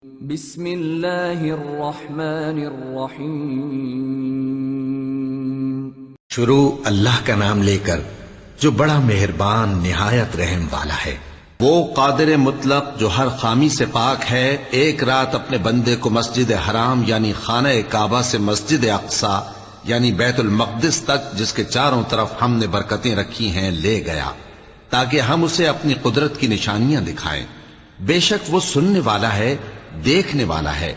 بسم اللہ الرحمن الرحیم۔ شروع اللہ کا نام لے کر جو بڑا مہربان نہایت رحم والا ہے۔ وہ قادر مطلق جو ہر خامی سے پاک ہے، ایک رات اپنے بندے کو مسجد حرام یعنی خانہ کعبہ سے مسجد اقصی یعنی بیت المقدس تک، جس کے چاروں طرف ہم نے برکتیں رکھی ہیں، لے گیا تاکہ ہم اسے اپنی قدرت کی نشانیاں دکھائیں۔ بے شک وہ سننے والا ہے، دیکھنے والا ہے۔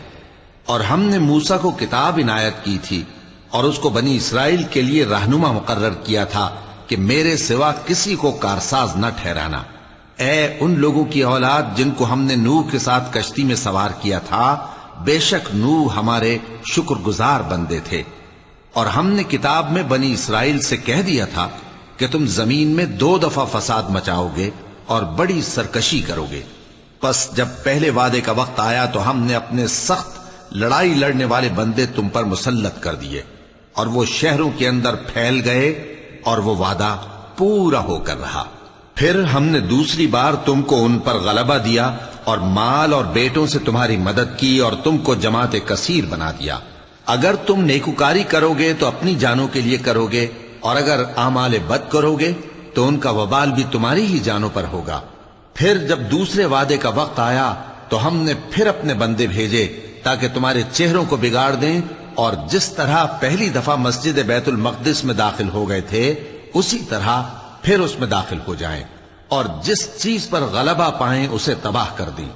اور ہم نے موسیٰ کو کتاب عنایت کی تھی اور اس کو بنی اسرائیل کے لیے رہنما مقرر کیا تھا کہ میرے سوا کسی کو کارساز نہ ٹھہرانا۔ اے ان لوگوں کی اولاد جن کو ہم نے نوح کے ساتھ کشتی میں سوار کیا تھا، بے شک نوح ہمارے شکر گزار بندے تھے۔ اور ہم نے کتاب میں بنی اسرائیل سے کہہ دیا تھا کہ تم زمین میں 2 دفعہ فساد مچاؤ گے اور بڑی سرکشی کرو گے۔ پس جب پہلے وعدے کا وقت آیا تو ہم نے اپنے سخت لڑائی لڑنے والے بندے تم پر مسلط کر دیے، اور وہ شہروں کے اندر پھیل گئے، اور وہ وعدہ پورا ہو کر رہا۔ پھر ہم نے دوسری بار تم کو ان پر غلبہ دیا اور مال اور بیٹوں سے تمہاری مدد کی اور تم کو جماعت کثیر بنا دیا۔ اگر تم نیکوکاری کرو گے تو اپنی جانوں کے لیے کرو گے، اور اگر اعمال بد کرو گے تو ان کا وبال بھی تمہاری ہی جانوں پر ہوگا۔ پھر جب دوسرے وعدے کا وقت آیا تو ہم نے پھر اپنے بندے بھیجے تاکہ تمہارے چہروں کو بگاڑ دیں، اور جس طرح پہلی دفعہ مسجد بیت المقدس میں داخل ہو گئے تھے اسی طرح پھر اس میں داخل ہو جائیں، اور جس چیز پر غلبہ پائیں اسے تباہ کر دیں۔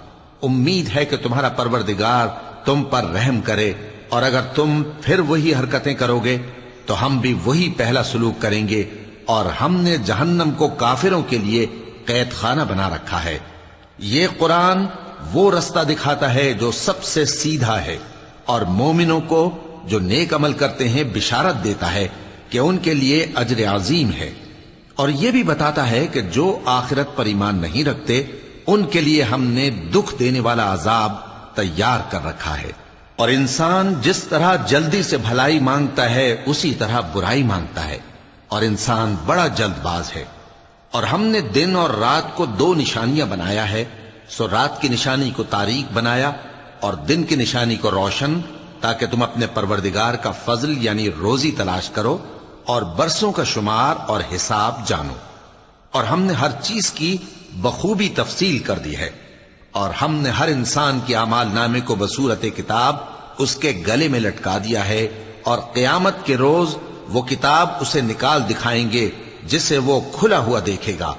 امید ہے کہ تمہارا پروردگار تم پر رحم کرے، اور اگر تم پھر وہی حرکتیں کرو گے تو ہم بھی وہی پہلا سلوک کریں گے، اور ہم نے جہنم کو کافروں کے لیے قید خانہ بنا رکھا ہے۔ یہ قرآن وہ رستہ دکھاتا ہے جو سب سے سیدھا ہے، اور مومنوں کو جو نیک عمل کرتے ہیں بشارت دیتا ہے کہ ان کے لیے اجر عظیم ہے، اور یہ بھی بتاتا ہے کہ جو آخرت پر ایمان نہیں رکھتے ان کے لیے ہم نے دکھ دینے والا عذاب تیار کر رکھا ہے۔ اور انسان جس طرح جلدی سے بھلائی مانگتا ہے اسی طرح برائی مانگتا ہے، اور انسان بڑا جلد باز ہے۔ اور ہم نے دن اور رات کو 2 نشانیاں بنایا ہے، سو رات کی نشانی کو تاریک بنایا اور دن کی نشانی کو روشن، تاکہ تم اپنے پروردگار کا فضل یعنی روزی تلاش کرو اور برسوں کا شمار اور حساب جانو۔ اور ہم نے ہر چیز کی بخوبی تفصیل کر دی ہے، اور ہم نے ہر انسان کے اعمال نامے کو بصورت کتاب اس کے گلے میں لٹکا دیا ہے، اور قیامت کے روز وہ کتاب اسے نکال دکھائیں گے جسے وہ کھلا ہوا دیکھے گا۔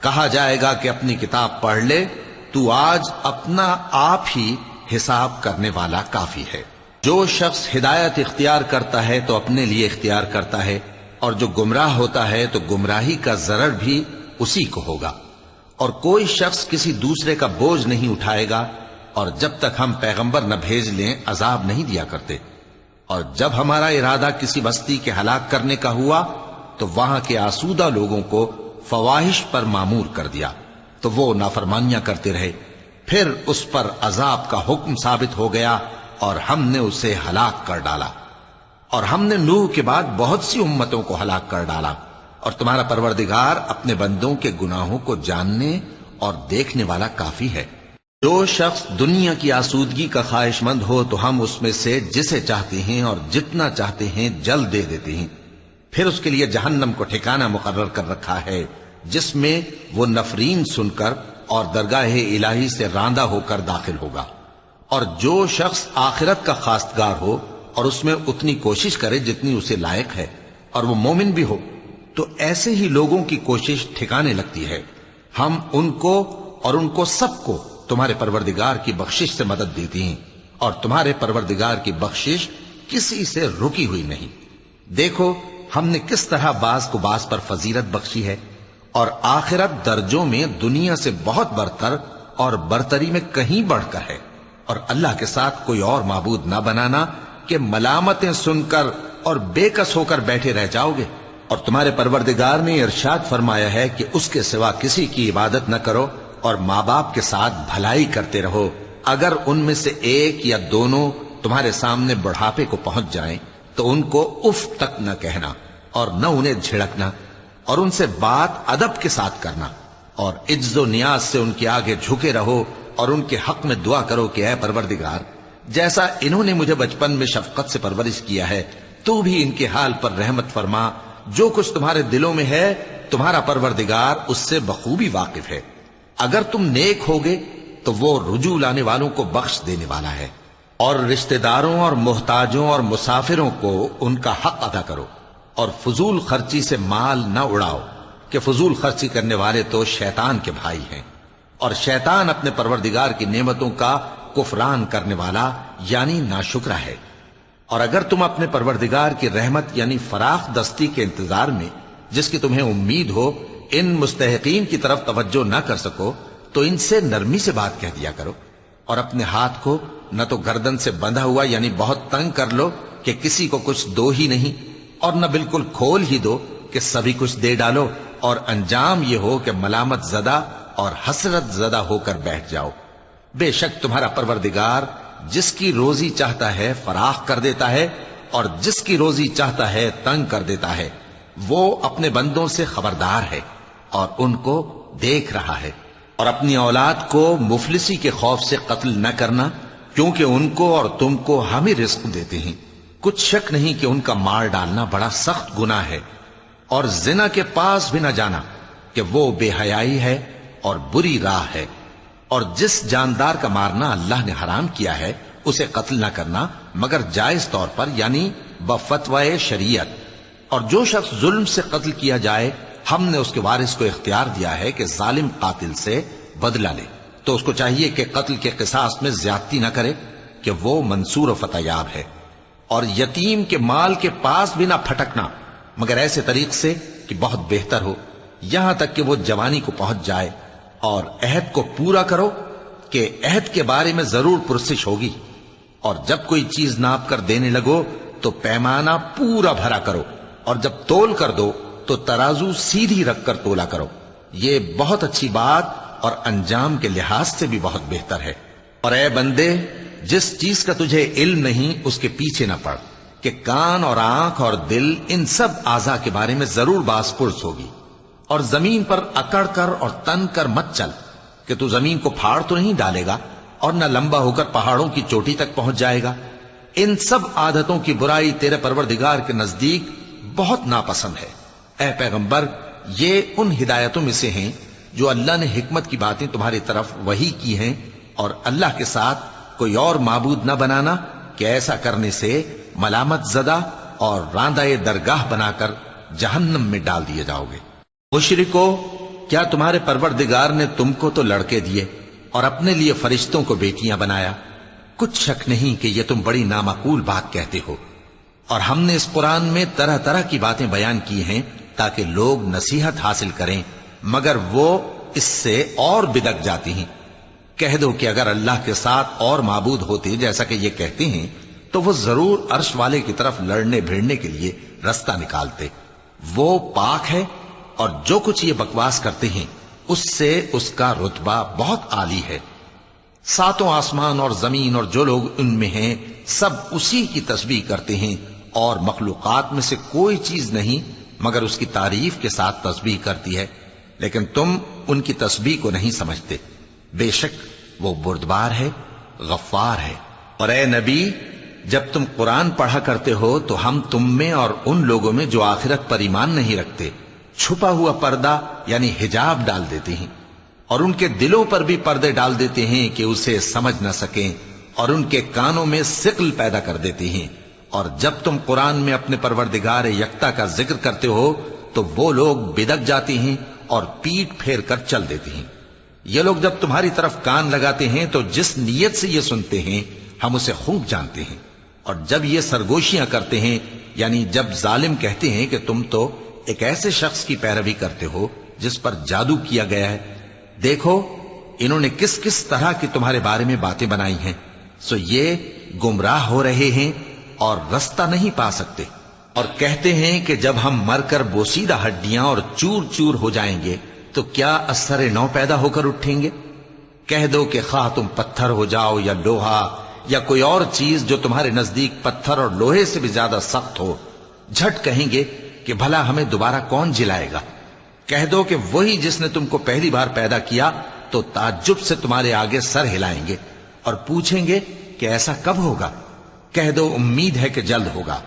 کہا جائے گا کہ اپنی کتاب پڑھ لے، تو آج اپنا آپ ہی حساب کرنے والا کافی ہے۔ جو شخص ہدایت اختیار کرتا ہے تو اپنے لیے اختیار کرتا ہے، اور جو گمراہ ہوتا ہے تو گمراہی کا ضرر بھی اسی کو ہوگا۔ اور کوئی شخص کسی دوسرے کا بوجھ نہیں اٹھائے گا، اور جب تک ہم پیغمبر نہ بھیج لیں عذاب نہیں دیا کرتے۔ اور جب ہمارا ارادہ کسی بستی کے ہلاک کرنے کا ہوا تو وہاں کے آسودہ لوگوں کو فواحش پر مامور کر دیا، تو وہ نافرمانیاں کرتے رہے۔ پھر اس پر عذاب کا حکم ثابت ہو گیا اور ہم نے اسے ہلاک کر ڈالا۔ اور ہم نے نوح کے بعد بہت سی امتوں کو ہلاک کر ڈالا، اور تمہارا پروردگار اپنے بندوں کے گناہوں کو جاننے اور دیکھنے والا کافی ہے۔ جو شخص دنیا کی آسودگی کا خواہش مند ہو تو ہم اس میں سے جسے چاہتے ہیں اور جتنا چاہتے ہیں جلد دے دیتے ہیں۔ پھر اس کے لیے جہنم کو ٹھکانہ مقرر کر رکھا ہے، جس میں وہ نفرین سن کر اور درگاہ الہی سے راندہ ہو کر داخل ہوگا۔ اور جو شخص آخرت کا خواستگار ہو اور اس میں اتنی کوشش کرے جتنی اسے لائق ہے، اور وہ مومن بھی ہو، تو ایسے ہی لوگوں کی کوشش ٹھکانے لگتی ہے۔ ہم ان کو اور ان کو سب کو تمہارے پروردگار کی بخشش سے مدد دیتی ہیں، اور تمہارے پروردگار کی بخشش کسی سے رکی ہوئی نہیں۔ دیکھو ہم نے کس طرح بعض کو بعض پر فضیلت بخشی ہے، اور آخرت درجوں میں دنیا سے بہت برتر اور برتری میں کہیں بڑھ کر ہے۔ اور اللہ کے ساتھ کوئی اور معبود نہ بنانا کہ ملامتیں سن کر اور بے کس ہو کر بیٹھے رہ جاؤ گے۔ اور تمہارے پروردگار نے ارشاد فرمایا ہے کہ اس کے سوا کسی کی عبادت نہ کرو، اور ماں باپ کے ساتھ بھلائی کرتے رہو۔ اگر ان میں سے ایک یا دونوں تمہارے سامنے بڑھاپے کو پہنچ جائیں تو ان کو اف تک نہ کہنا، اور نہ انہیں جھڑکنا، اور ان سے بات ادب کے ساتھ کرنا، اور عجز و نیاز سے ان کے آگے جھکے رہو، اور ان کے حق میں دعا کرو کہ اے پروردگار، جیسا انہوں نے مجھے بچپن میں شفقت سے پرورش کیا ہے تو بھی ان کے حال پر رحمت فرما۔ جو کچھ تمہارے دلوں میں ہے تمہارا پروردگار اس سے بخوبی واقف ہے۔ اگر تم نیک ہوگے تو وہ رجوع لانے والوں کو بخش دینے والا ہے۔ اور رشتہ داروں اور محتاجوں اور مسافروں کو ان کا حق ادا کرو، اور فضول خرچی سے مال نہ اڑاؤ کہ فضول خرچی کرنے والے تو شیطان کے بھائی ہیں، اور شیطان اپنے پروردگار کی نعمتوں کا کفران کرنے والا یعنی ناشکرا ہے۔ اور اگر تم اپنے پروردگار کی رحمت یعنی فراخ دستی کے انتظار میں جس کی تمہیں امید ہو ان مستحقین کی طرف توجہ نہ کر سکو تو ان سے نرمی سے بات کہہ دیا کرو، اور اپنے ہاتھ کو نہ تو گردن سے بندھا ہوا یعنی بہت تنگ کر لو کہ کسی کو کچھ دو ہی نہیں، اور نہ بالکل کھول ہی دو کہ سبھی کچھ دے ڈالو، اور انجام یہ ہو کہ ملامت زدہ اور حسرت زدہ ہو کر بیٹھ جاؤ۔ بے شک تمہارا پروردگار جس کی روزی چاہتا ہے فراخ کر دیتا ہے، اور جس کی روزی چاہتا ہے تنگ کر دیتا ہے۔ وہ اپنے بندوں سے خبردار ہے اور ان کو دیکھ رہا ہے۔ اور اپنی اولاد کو مفلسی کے خوف سے قتل نہ کرنا، کیونکہ ان کو اور تم کو ہم ہی رزق دیتے ہیں۔ کچھ شک نہیں کہ ان کا مار ڈالنا بڑا سخت گناہ ہے، اور زنا کے پاس بھی نہ جانا کہ وہ بے حیائی ہے اور بری راہ ہے۔ اور جس جاندار کا مارنا اللہ نے حرام کیا ہے اسے قتل نہ کرنا مگر جائز طور پر یعنی بفتوائے شریعت۔ اور جو شخص ظلم سے قتل کیا جائے ہم نے اس کے وارث کو اختیار دیا ہے کہ ظالم قاتل سے بدلہ لے، تو اس کو چاہیے کہ قتل کے قصاص میں زیادتی نہ کرے کہ وہ منصور و فتح یاب ہے۔ اور یتیم کے مال کے پاس بھی نہ پھٹکنا مگر ایسے طریق سے کہ بہت بہتر ہو، یہاں تک کہ وہ جوانی کو پہنچ جائے۔ اور عہد کو پورا کرو کہ عہد کے بارے میں ضرور پرسش ہوگی، اور جب کوئی چیز ناپ کر دینے لگو تو پیمانہ پورا بھرا کرو، اور جب تول کر دو تو ترازو سیدھی رکھ کر تولا کرو۔ یہ بہت اچھی بات اور انجام کے لحاظ سے بھی بہت بہتر ہے۔ اور اے بندے، جس چیز کا تجھے علم نہیں اس کے پیچھے نہ پڑ کہ کان اور آنکھ اور دل ان سب اعضاء کے بارے میں ضرور باز پرس ہوگی۔ اور زمین پر اکڑ کر اور تن کر مت چل کہ تو زمین کو پھاڑ تو نہیں ڈالے گا اور نہ لمبا ہو کر پہاڑوں کی چوٹی تک پہنچ جائے گا۔ ان سب عادتوں کی برائی تیرے پروردگار کے نزدیک بہت ناپسند ہے۔ اے پیغمبر، یہ ان ہدایتوں میں سے ہیں جو اللہ نے حکمت کی باتیں تمہاری طرف وحی کی ہیں، اور اللہ کے ساتھ کوئی اور معبود نہ بنانا کہ ایسا کرنے سے ملامت زدہ اور راندہ درگاہ بنا کر جہنم میں ڈال دیے جاؤ گے۔ مشرکو، کیا تمہارے پروردگار نے تم کو تو لڑکے دیے اور اپنے لیے فرشتوں کو بیٹیاں بنایا؟ کچھ شک نہیں کہ یہ تم بڑی نامعقول بات کہتے ہو، اور ہم نے اس قرآن میں طرح طرح کی باتیں بیان کی ہیں تاکہ لوگ نصیحت حاصل کریں، مگر وہ اس سے اور بدک جاتی ہیں۔ کہہ دو کہ اگر اللہ کے ساتھ اور معبود ہوتے جیسا کہ یہ کہتے ہیں تو وہ ضرور عرش والے کی طرف لڑنے بھیڑنے کے لیے رستہ نکالتے۔ وہ پاک ہے، اور جو کچھ یہ بکواس کرتے ہیں اس سے اس کا رتبہ بہت عالی ہے۔ ساتوں آسمان اور زمین اور جو لوگ ان میں ہیں سب اسی کی تسبیح کرتے ہیں، اور مخلوقات میں سے کوئی چیز نہیں مگر اس کی تعریف کے ساتھ تسبیح کرتی ہے، لیکن تم ان کی تسبیح کو نہیں سمجھتے۔ بے شک وہ بردبار ہے، غفار ہے۔ اور اے نبی، جب تم قرآن پڑھا کرتے ہو تو ہم تم میں اور ان لوگوں میں جو آخرت پر ایمان نہیں رکھتے چھپا ہوا پردہ یعنی حجاب ڈال دیتے ہیں، اور ان کے دلوں پر بھی پردے ڈال دیتے ہیں کہ اسے سمجھ نہ سکیں، اور ان کے کانوں میں ثقل پیدا کر دیتے ہیں۔ اور جب تم قرآن میں اپنے پروردگار یکتا کا ذکر کرتے ہو تو وہ لوگ بدک جاتے ہیں اور پیٹ پھیر کر چل دیتے ہیں۔ یہ لوگ جب تمہاری طرف کان لگاتے ہیں تو جس نیت سے یہ سنتے ہیں ہم اسے خوب جانتے ہیں، اور جب یہ سرگوشیاں کرتے ہیں یعنی جب ظالم کہتے ہیں کہ تم تو ایک ایسے شخص کی پیروی کرتے ہو جس پر جادو کیا گیا ہے، دیکھو انہوں نے کس کس طرح کی تمہارے بارے میں باتیں بنائی ہیں، سو یہ گمراہ ہو رہے ہیں اور رستہ نہیں پا سکتے۔ اور کہتے ہیں کہ جب ہم مر کر بوسیدہ ہڈیاں اور چور چور ہو جائیں گے تو کیا اثر نو پیدا ہو کر اٹھیں گے؟ کہہ دو کہ خواہ تم پتھر ہو جاؤ یا لوہا یا کوئی اور چیز جو تمہارے نزدیک پتھر اور لوہے سے بھی زیادہ سخت ہو، جھٹ کہیں گے کہ بھلا ہمیں دوبارہ کون جلائے گا؟ کہہ دو کہ وہی جس نے تم کو پہلی بار پیدا کیا تو تعجب سے تمہارے آگے سر ہلائیں گے اور پوچھیں گے کہ ایسا کب ہوگا؟ کہہ دو امید ہے کہ جلد ہوگا۔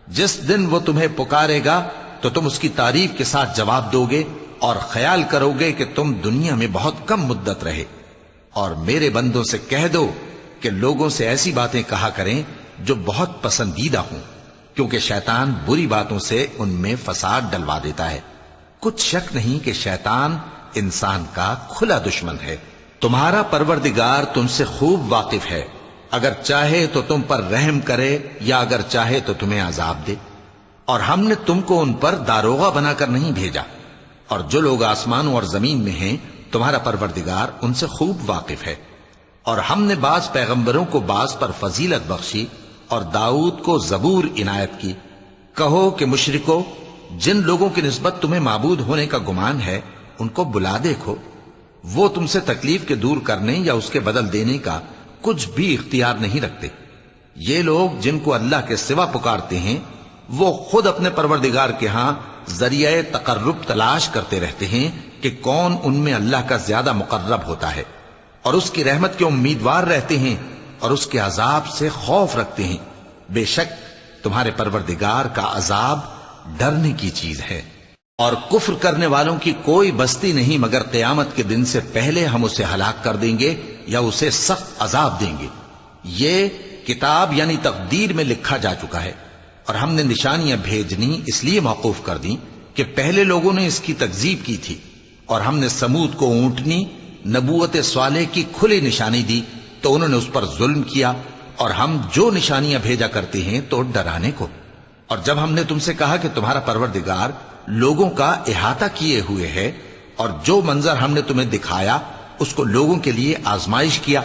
جس دن وہ تمہیں پکارے گا تو تم اس کی تعریف کے ساتھ جواب دو گے اور خیال کرو گے کہ تم دنیا میں بہت کم مدت رہے۔ اور میرے بندوں سے کہہ دو کہ لوگوں سے ایسی باتیں کہا کریں جو بہت پسندیدہ ہوں، کیونکہ شیطان بری باتوں سے ان میں فساد ڈلوا دیتا ہے۔ کچھ شک نہیں کہ شیطان انسان کا کھلا دشمن ہے۔ تمہارا پروردگار تم سے خوب واقف ہے، اگر چاہے تو تم پر رحم کرے یا اگر چاہے تو تمہیں عذاب دے۔ اور ہم نے تم کو ان پر داروغہ بنا کر نہیں بھیجا، اور جو لوگ آسمانوں اور زمین میں ہیں تمہارا پروردگار ان سے خوب واقف ہے۔ اور ہم نے بعض پیغمبروں کو بعض پر فضیلت بخشی اور داؤد کو زبور عنایت کی۔ کہو کہ مشرکو، جن لوگوں کی نسبت تمہیں معبود ہونے کا گمان ہے ان کو بلا دیکھو، وہ تم سے تکلیف کے دور کرنے یا اس کے بدل دینے کا کچھ بھی اختیار نہیں رکھتے۔ یہ لوگ جن کو اللہ کے سوا پکارتے ہیں وہ خود اپنے پروردگار کے ہاں ذریعہ تقرب تلاش کرتے رہتے ہیں کہ کون ان میں اللہ کا زیادہ مقرب ہوتا ہے، اور اس کی رحمت کے امیدوار رہتے ہیں اور اس کے عذاب سے خوف رکھتے ہیں۔ بے شک تمہارے پروردگار کا عذاب ڈرنے کی چیز ہے۔ اور کفر کرنے والوں کی کوئی بستی نہیں مگر قیامت کے دن سے پہلے ہم اسے ہلاک کر دیں گے یا اسے سخت عذاب دیں گے۔ یہ کتاب یعنی تقدیر میں لکھا جا چکا ہے، اور ہم نے نشانیاں بھیجنی اس لیے موقوف کر دیں کہ پہلے لوگوں نے اس کی تکذیب کی تھی، اور ہم نے سمود کو اونٹنی نبوت صالح کی کھلی نشانی دی تو انہوں نے اس پر ظلم کیا، اور ہم جو نشانیاں بھیجا کرتے ہیں تو ڈرانے کو۔ اور جب ہم نے تم سے کہا کہ تمہارا پروردگار لوگوں کا احاطہ کیے ہوئے ہے، اور جو منظر ہم نے تمہیں دکھایا اس کو لوگوں کے لیے آزمائش کیا،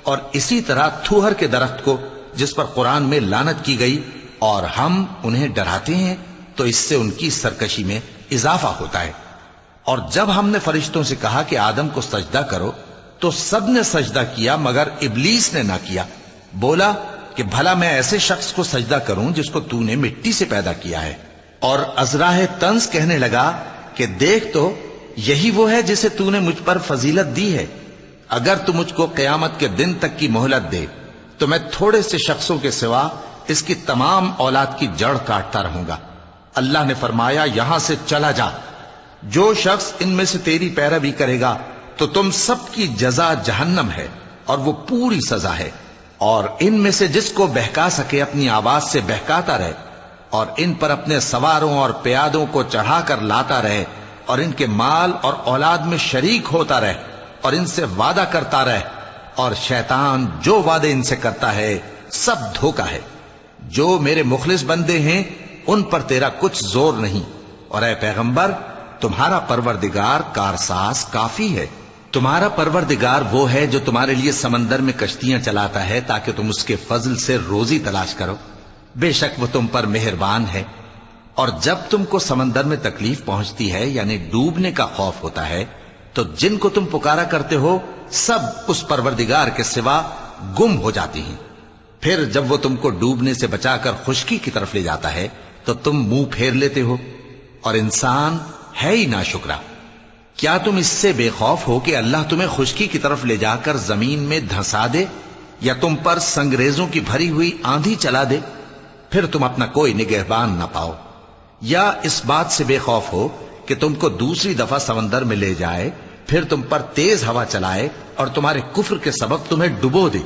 اور اسی طرح تھوہر کے درخت کو جس پر قرآن میں لعنت کی گئی، اور ہم انہیں ڈراتے ہیں تو اس سے ان کی سرکشی میں اضافہ ہوتا ہے۔ اور جب ہم نے فرشتوں سے کہا کہ آدم کو سجدہ کرو تو سب نے سجدہ کیا مگر ابلیس نے نہ کیا، بولا کہ بھلا میں ایسے شخص کو سجدہ کروں جس کو تو نے مٹی سے پیدا کیا ہے۔ اور ازراہ طنز کہنے لگا کہ دیکھ تو یہی وہ ہے جسے تو نے مجھ پر فضیلت دی ہے، اگر تو مجھ کو قیامت کے دن تک کی مہلت دے تو میں تھوڑے سے شخصوں کے سوا اس کی تمام اولاد کی جڑ کاٹتا رہوں گا۔ اللہ نے فرمایا یہاں سے چلا جا، جو شخص ان میں سے تیری پیروی کرے گا تو تم سب کی جزا جہنم ہے اور وہ پوری سزا ہے، اور ان میں سے جس کو بہکا سکے اپنی آواز سے بہکاتا رہے، اور ان پر اپنے سواروں اور پیادوں کو چڑھا کر لاتا رہے، اور ان کے مال اور اولاد میں شریک ہوتا رہے، اور ان سے وعدہ کرتا رہے، اور شیطان جو وعدے ان سے کرتا ہے سب دھوکہ ہے۔ جو میرے مخلص بندے ہیں ان پر تیرا کچھ زور نہیں، اور اے پیغمبر تمہارا پروردگار کارساز کافی ہے۔ تمہارا پروردگار وہ ہے جو تمہارے لیے سمندر میں کشتیاں چلاتا ہے تاکہ تم اس کے فضل سے روزی تلاش کرو، بے شک وہ تم پر مہربان ہے۔ اور جب تم کو سمندر میں تکلیف پہنچتی ہے یعنی ڈوبنے کا خوف ہوتا ہے تو جن کو تم پکارا کرتے ہو سب اس پروردگار کے سوا گم ہو جاتی ہیں۔ پھر جب وہ تم کو ڈوبنے سے بچا کر خشکی کی طرف لے جاتا ہے تو تم منہ پھیر لیتے ہو، اور انسان ہے ہی ناشکرا۔ کیا تم اس سے بے خوف ہو کہ اللہ تمہیں خشکی کی طرف لے جا کر زمین میں دھنسا دے یا تم پر سنگریزوں کی بھری ہوئی آندھی چلا دے، پھر تم اپنا کوئی نگہبان نہ پاؤ؟ یا اس بات سے بے خوف ہو کہ تم کو دوسری دفعہ سمندر میں لے جائے، پھر تم پر تیز ہوا چلائے اور تمہارے کفر کے سبب تمہیں ڈبو دے،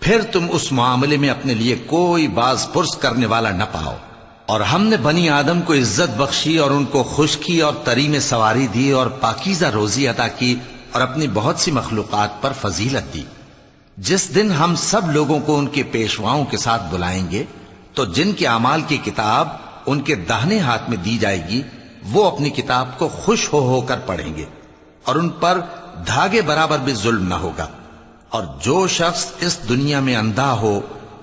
پھر تم اس معاملے میں اپنے لیے کوئی باز پرس کرنے والا نہ پاؤ؟ اور ہم نے بنی آدم کو عزت بخشی اور ان کو خشکی اور تری میں سواری دی اور پاکیزہ روزی عطا کی اور اپنی بہت سی مخلوقات پر فضیلت دی۔ جس دن ہم سب لوگوں کو ان کے پیشواؤں کے ساتھ بلائیں گے تو جن کے اعمال کی کتاب ان کے داہنے ہاتھ میں دی جائے گی وہ اپنی کتاب کو خوش ہو کر پڑھیں گے، اور ان پر دھاگے برابر بھی ظلم نہ ہوگا۔ اور جو شخص اس دنیا میں اندھا ہو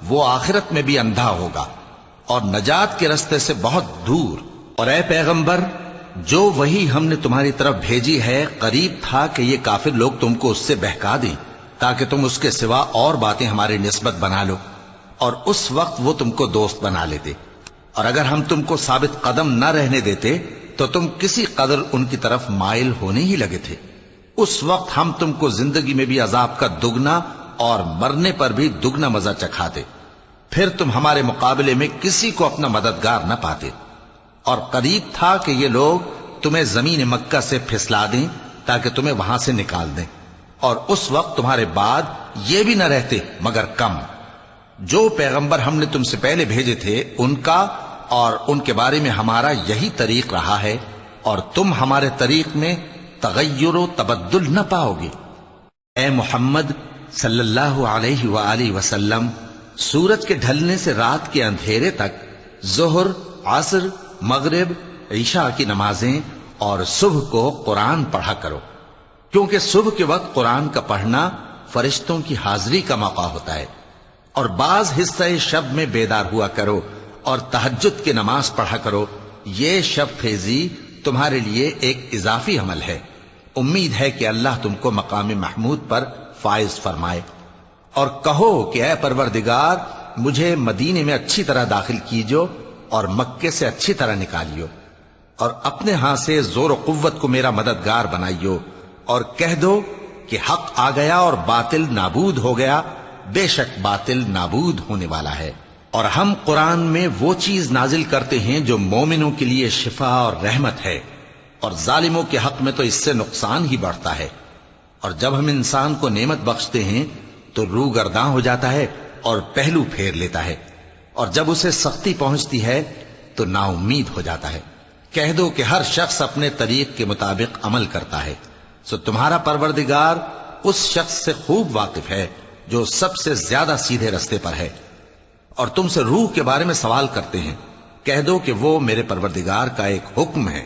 وہ آخرت میں بھی اندھا ہوگا اور نجات کے رستے سے بہت دور۔ اور اے پیغمبر جو وہی ہم نے تمہاری طرف بھیجی ہے قریب تھا کہ یہ کافر لوگ تم کو اس سے بہکا دیں تاکہ تم اس کے سوا اور باتیں ہماری نسبت بنا لو، اور اس وقت وہ تم کو دوست بنا لیتے، اور اگر ہم تم کو ثابت قدم نہ رہنے دیتے تو تم کسی قدر ان کی طرف مائل ہونے ہی لگے تھے۔ اس وقت ہم تم کو زندگی میں بھی عذاب کا دگنا اور مرنے پر بھی دگنا مزہ چکھاتے، پھر تم ہمارے مقابلے میں کسی کو اپنا مددگار نہ پاتے، اور قریب تھا کہ یہ لوگ تمہیں زمین مکہ سے پھسلا دیں تاکہ تمہیں وہاں سے نکال دیں، اور اس وقت تمہارے بعد یہ بھی نہ رہتے مگر کم۔ جو پیغمبر ہم نے تم سے پہلے بھیجے تھے ان کا اور ان کے بارے میں ہمارا یہی طریق رہا ہے، اور تم ہمارے طریق میں تغیر و تبدل نہ پاؤ گے۔ اے محمد صلی اللہ علیہ وآلہ وسلم، سورج کے ڈھلنے سے رات کے اندھیرے تک ظہر، عصر، مغرب، عشاء کی نمازیں اور صبح کو قرآن پڑھا کرو، کیونکہ صبح کے وقت قرآن کا پڑھنا فرشتوں کی حاضری کا موقع ہوتا ہے، اور بعض حصہ شب میں بیدار ہوا کرو اور تہجد کی نماز پڑھا کرو، یہ شب خیزی تمہارے لیے ایک اضافی عمل ہے۔ امید ہے کہ اللہ تم کو مقام محمود پر فائز فرمائے۔ اور کہو کہ اے پروردگار، مجھے مدینے میں اچھی طرح داخل کیجو اور مکے سے اچھی طرح نکالیو، اور اپنے ہاں سے زور و قوت کو میرا مددگار بنائیو، اور کہہ دو کہ حق آ گیا اور باطل نابود ہو گیا، بے شک باطل نابود ہونے والا ہے۔ اور ہم قرآن میں وہ چیز نازل کرتے ہیں جو مومنوں کے لیے شفا اور رحمت ہے، اور ظالموں کے حق میں تو اس سے نقصان ہی بڑھتا ہے۔ اور جب ہم انسان کو نعمت بخشتے ہیں تو روح گرداں ہو جاتا ہے اور پہلو پھیر لیتا ہے، اور جب اسے سختی پہنچتی ہے تو نا امید ہو جاتا ہے۔ کہہ دو کہ ہر شخص اپنے طریق کے مطابق عمل کرتا ہے، سو تمہارا پروردگار اس شخص سے خوب واقف ہے جو سب سے زیادہ سیدھے رستے پر ہے۔ اور تم سے روح کے بارے میں سوال کرتے ہیں، کہہ دو کہ وہ میرے پروردگار کا ایک حکم ہے،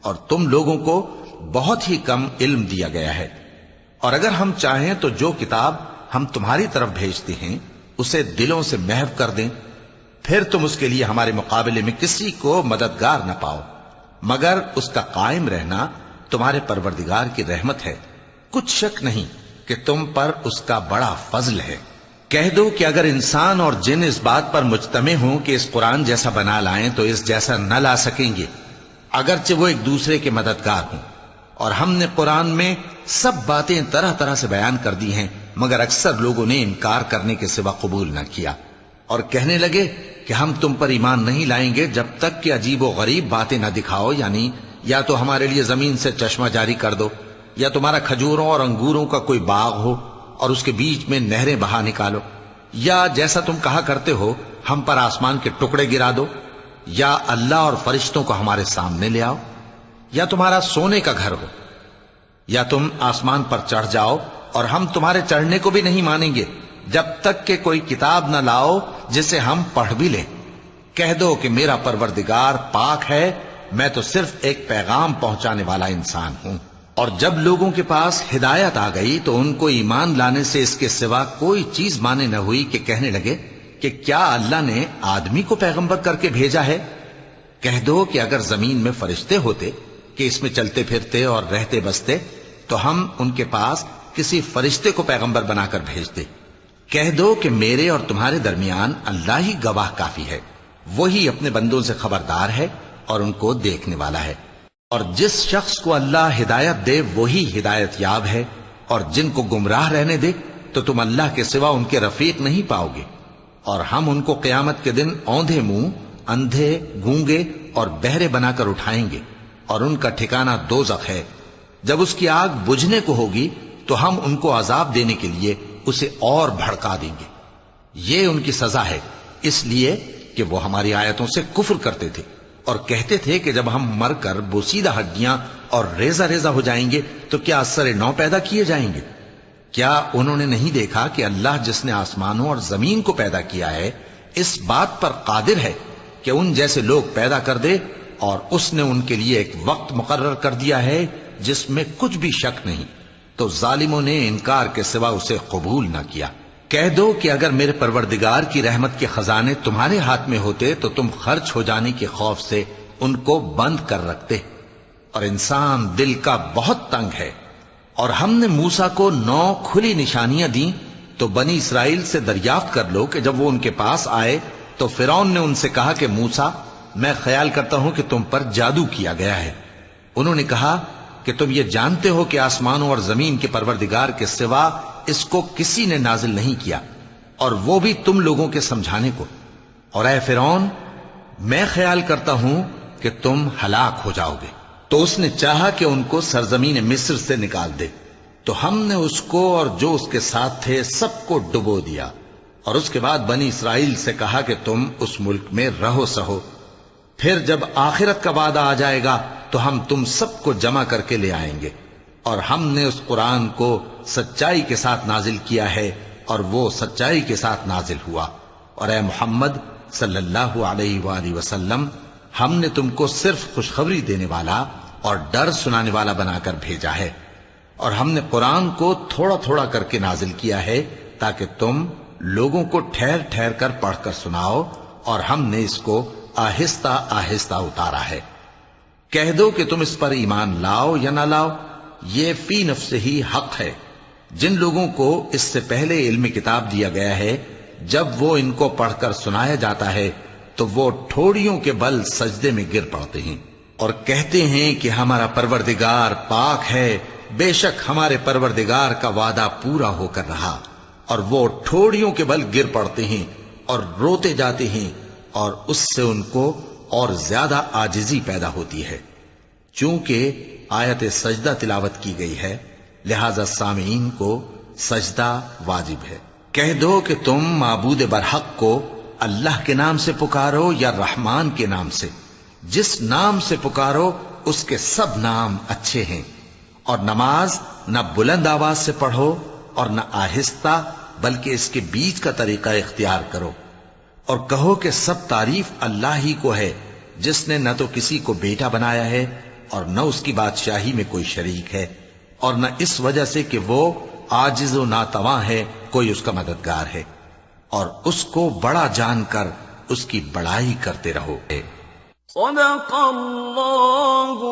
اور تم لوگوں کو بہت ہی کم علم دیا گیا ہے۔ اور اگر ہم چاہیں تو جو کتاب ہم تمہاری طرف بھیجتے ہیں اسے دلوں سے محو کر دیں، پھر تم اس کے لیے ہمارے مقابلے میں کسی کو مددگار نہ پاؤ، مگر اس کا قائم رہنا تمہارے پروردگار کی رحمت ہے، کچھ شک نہیں کہ تم پر اس کا بڑا فضل ہے۔ کہہ دو کہ اگر انسان اور جن اس بات پر مجتمع ہوں کہ اس قرآن جیسا بنا لائیں تو اس جیسا نہ لا سکیں گے، اگرچہ وہ ایک دوسرے کے مددگار ہوں۔ اور ہم نے قرآن میں سب باتیں طرح طرح سے بیان کر دی ہیں، مگر اکثر لوگوں نے انکار کرنے کے سوا قبول نہ کیا، اور کہنے لگے کہ ہم تم پر ایمان نہیں لائیں گے جب تک کہ عجیب و غریب باتیں نہ دکھاؤ، یعنی یا تو ہمارے لیے زمین سے چشمہ جاری کر دو، یا تمہارا کھجوروں اور انگوروں کا کوئی باغ ہو اور اس کے بیچ میں نہریں بہا نکالو، یا جیسا تم کہا کرتے ہو ہم پر آسمان کے ٹکڑے گرا دو، یا اللہ اور فرشتوں کو ہمارے سامنے لے آؤ، یا تمہارا سونے کا گھر ہو، یا تم آسمان پر چڑھ جاؤ اور ہم تمہارے چڑھنے کو بھی نہیں مانیں گے جب تک کہ کوئی کتاب نہ لاؤ جسے ہم پڑھ بھی لیں۔ کہہ دو کہ میرا پروردگار پاک ہے، میں تو صرف ایک پیغام پہنچانے والا انسان ہوں۔ اور جب لوگوں کے پاس ہدایت آ گئی تو ان کو ایمان لانے سے اس کے سوا کوئی چیز مانے نہ ہوئی کہ کہنے لگے کہ کیا اللہ نے آدمی کو پیغمبر کر کے بھیجا ہے؟ کہہ دو کہ اگر زمین میں فرشتے ہوتے کہ اس میں چلتے پھرتے اور رہتے بستے تو ہم ان کے پاس کسی فرشتے کو پیغمبر بنا کر بھیجتے۔ کہہ دو کہ میرے اور تمہارے درمیان اللہ ہی گواہ کافی ہے، وہی اپنے بندوں سے خبردار ہے اور ان کو دیکھنے والا ہے۔ اور جس شخص کو اللہ ہدایت دے وہی ہدایت یاب ہے، اور جن کو گمراہ رہنے دے تو تم اللہ کے سوا ان کے رفیق نہیں پاؤ گے۔ اور ہم ان کو قیامت کے دن اوندھے منہ، اندھے، گونگے اور بہرے بنا کر اٹھائیں گے، اور ان کا ٹھکانہ دوزخ ہے۔ جب اس کی آگ بجھنے کو ہوگی تو ہم ان کو عذاب دینے کے لیے اسے اور بھڑکا دیں گے۔ یہ ان کی سزا ہے، اس لیے کہ وہ ہماری آیتوں سے کفر کرتے تھے اور کہتے تھے کہ جب ہم مر کر بوسیدہ ہڈیاں اور ریزہ ریزہ ہو جائیں گے تو کیا اثر نو پیدا کیے جائیں گے؟ کیا انہوں نے نہیں دیکھا کہ اللہ جس نے آسمانوں اور زمین کو پیدا کیا ہے اس بات پر قادر ہے کہ ان جیسے لوگ پیدا کر دے، اور اس نے ان کے لیے ایک وقت مقرر کر دیا ہے جس میں کچھ بھی شک نہیں، تو ظالموں نے انکار کے سوا اسے قبول نہ کیا۔ کہہ دو کہ اگر میرے پروردگار کی رحمت کے خزانے تمہارے ہاتھ میں ہوتے تو تم خرچ ہو جانے کے خوف سے ان کو بند کر رکھتے، اور انسان دل کا بہت تنگ ہے۔ اور ہم نے موسیٰ کو 9 کھلی نشانیاں دیں تو بنی اسرائیل سے دریافت کر لو کہ جب وہ ان کے پاس آئے تو فرعون نے ان سے کہا کہ موسیٰ، میں خیال کرتا ہوں کہ تم پر جادو کیا گیا ہے۔ انہوں نے کہا کہ تم یہ جانتے ہو کہ آسمانوں اور زمین کے پروردگار کے سوا اس کو کسی نے نازل نہیں کیا، اور وہ بھی تم لوگوں کے سمجھانے کو۔ اور اے فرعون، میں خیال کرتا ہوں کہ تم ہلاک ہو جاؤ گے۔ تو اس نے چاہا کہ ان کو سرزمین مصر سے نکال دے، تو ہم نے اس کو اور جو اس کے ساتھ تھے سب کو ڈبو دیا، اور اس کے بعد بنی اسرائیل سے کہا کہ تم اس ملک میں رہو سہو، پھر جب آخرت کا وعدہ آ جائے گا تو ہم تم سب کو جمع کر کے لے آئیں گے۔ اور ہم نے اس قرآن کو سچائی کے ساتھ نازل کیا ہے، اور وہ سچائی کے ساتھ نازل ہوا۔ اور اے محمد صلی اللہ علیہ وآلہ وسلم، ہم نے تم کو صرف خوشخبری دینے والا اور ڈر سنانے والا بنا کر بھیجا ہے، اور ہم نے قرآن کو تھوڑا تھوڑا کر کے نازل کیا ہے تاکہ تم لوگوں کو ٹھہر ٹھہر کر پڑھ کر سناؤ، اور ہم نے اس کو آہستہ آہستہ اتارا ہے۔ کہہ دو کہ تم اس پر ایمان لاؤ یا نہ لاؤ، یہ فی نفس ہی حق ہے۔ جن لوگوں کو اس سے پہلے علم کتاب دیا گیا ہے، جب وہ ان کو پڑھ کر سنایا جاتا ہے تو وہ ٹھوڑیوں کے بل سجدے میں گر پڑتے ہیں اور کہتے ہیں کہ ہمارا پروردگار پاک ہے، بے شک ہمارے پروردگار کا وعدہ پورا ہو کر رہا۔ اور وہ ٹھوڑیوں کے بل گر پڑتے ہیں اور روتے جاتے ہیں، اور اس سے ان کو اور زیادہ عاجزی پیدا ہوتی ہے۔ چونکہ آیت سجدہ تلاوت کی گئی ہے، لہذا سامعین کو سجدہ واجب ہے۔ کہہ دو کہ تم معبود برحق کو اللہ کے نام سے پکارو یا رحمان کے نام سے، جس نام سے پکارو اس کے سب نام اچھے ہیں، اور نماز نہ بلند آواز سے پڑھو اور نہ آہستہ، بلکہ اس کے بیچ کا طریقہ اختیار کرو، اور کہو کہ سب تعریف اللہ ہی کو ہے، جس نے نہ تو کسی کو بیٹا بنایا ہے اور نہ اس کی بادشاہی میں کوئی شریک ہے، اور نہ اس وجہ سے کہ وہ عاجز و ناتواں ہے کوئی اس کا مددگار ہے، اور اس کو بڑا جان کر اس کی بڑائی کرتے رہو۔ صدق اللہ